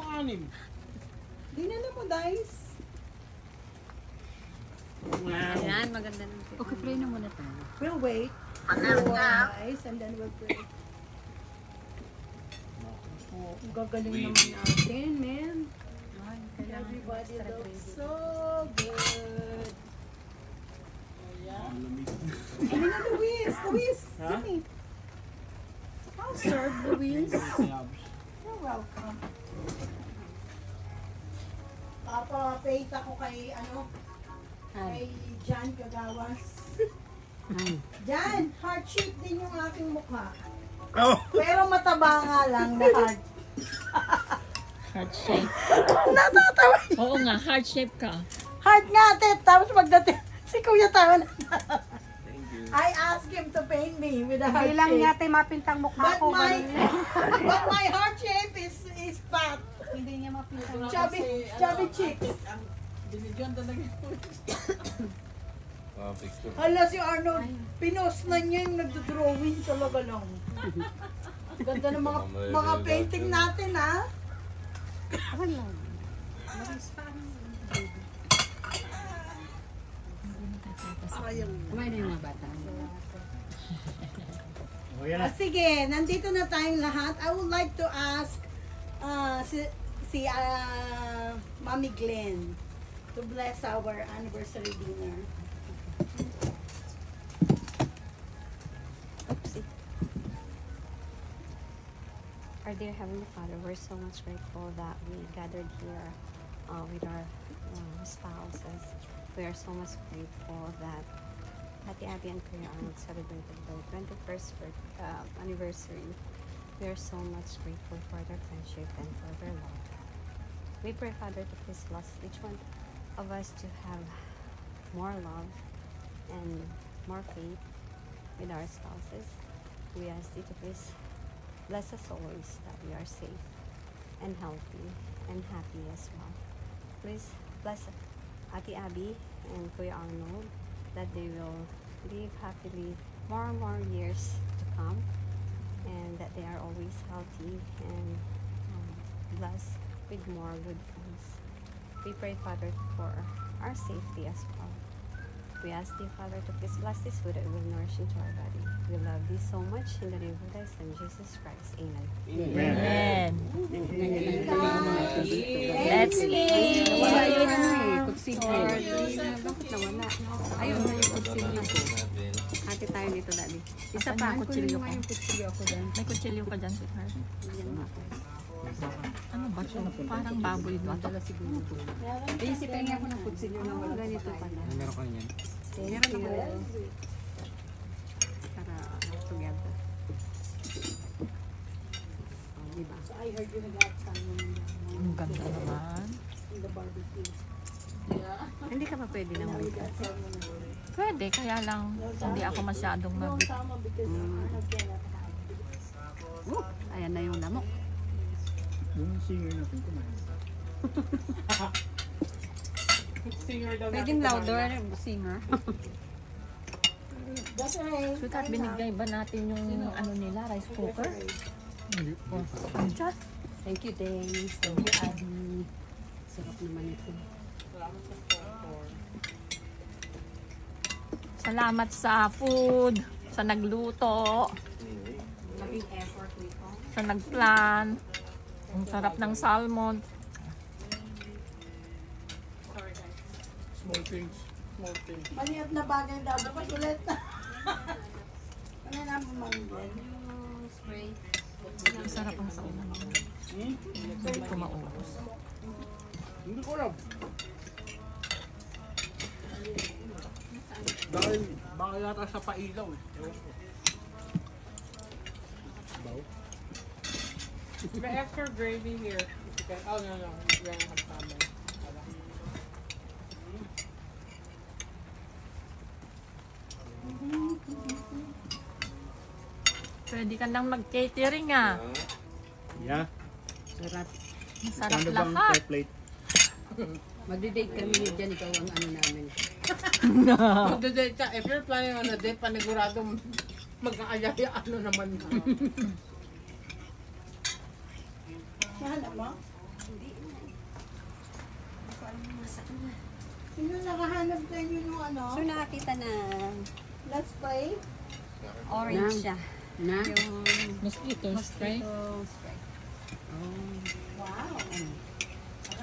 Anim. Dinala mo, guys. Wow. Ayan, maganda ng picture. Okay, pray na muna tayo. We'll wait. Guys, and then we'll pray. Ang gagaling naman natin, man. Everybody looks so good. Ano na, Luis? Luis, Ha? give me. I'll serve, Luis. You're welcome. Papa-pate ako kay, kay Jan Kagawas. Jan, heart shape din yung aking mukha. Oh. Pero mataba nga lang na heart. Heart shape. Natatawa. Oo nga, heart shape ka. Heart nga, ate. Tapos magdating, si Kuya tawa na. I asked him to paint me with a heart Hindi lang shape. yata mapintang mukha ko. But my heart shape is fat. Hindi niya mapintang mukha. Chubby cheeks. Binigyan talaga ito. Hala si Arnold, pinost na niya yung nagdodrawing talaga lang. Ganda ng mga painting natin, ha? Wala. Kumain na yung mga bata. Oh, yan na. Sige, nandito na tayong lahat. I would like to ask si Mami Glenn to bless our anniversary dinner. Our dear Heavenly Father, we're so much grateful that we gathered here with our spouses. We are so much grateful that Ate Abby and Kuya Arnold celebrated their 21st anniversary. We are so much grateful for their friendship and for their love. We pray, Father, to please bless each one of us to have more love and more faith with our spouses. We ask you to please bless us always that we are safe and healthy and happy as well. Please bless Ate Abby and Kuya Arnold that they will live happily more and more years to come, and that they are always healthy and blessed with more good friends. We pray, Father, for our safety as well. We ask you, Father, to please bless this food that will nourish into our body. We love you so much. In the name of thy Son, Jesus Christ. Amen. Amen. Let's eat! Wala yun na kutsilyo. Bakit nawala? Ayun na yung kutsilyo ko. Hati tayo dito, Daddy. Isa pa, kutsilyo ko. May kutsilyo ka dyan, sweetheart. Ano ba siya? Parang baboy ba? Iisipin niya ako ng kutsilyo na wala. Ganito pala. Meron ka niyan. Meron ako. Para together. Diba? I heard you got some Ang ganda naman. in the barbecue. Hindi ka pa pwede nang wait. Pwede, kaya lang hindi ako masyadong mabit. Tama because Arnold cannot have. Ayan na yung lamok. Yung singer natin kumain. Singer daw Pwedeng louder, singer. That's right. Sweetheart, binigay ba natin yung ano nila, rice cooker? Hindi. Andiyan. Thank you, Days. Thank you, Abby. Sarap naman ito. Salamat sa food, sa nagluto, Maraming effort nito. sa nagplan. Ang sarap ng salmon. Small things. Small things. Maliit na bagay daw. Dapat ulit. Ano na mo manggan? Spray. Ang sarap ang saunan. Hindi ko maubos. Hindi ko alam. Dahil baka yata sa pailaw eh. Ewan ko. Baw? May extra gravy here. Oh, no. We're gonna have salmon. Pwede ka nang mag-catering ah. Yeah. Sarap. Sarap Ano bang lahat. per plate? Magdi-date kami ni Jan, ikaw ang ano namin. If you're planning on a date, panigurado mag-aayaya ano naman. Mahal mo? Hindi na eh. Hindi ko alam yung nasa na. Sino nakahanap na yun yung ano? So nakakita na Let's play. orange siya. Na? Yung Mosquito spray. mosquito spray. Oh. Wow.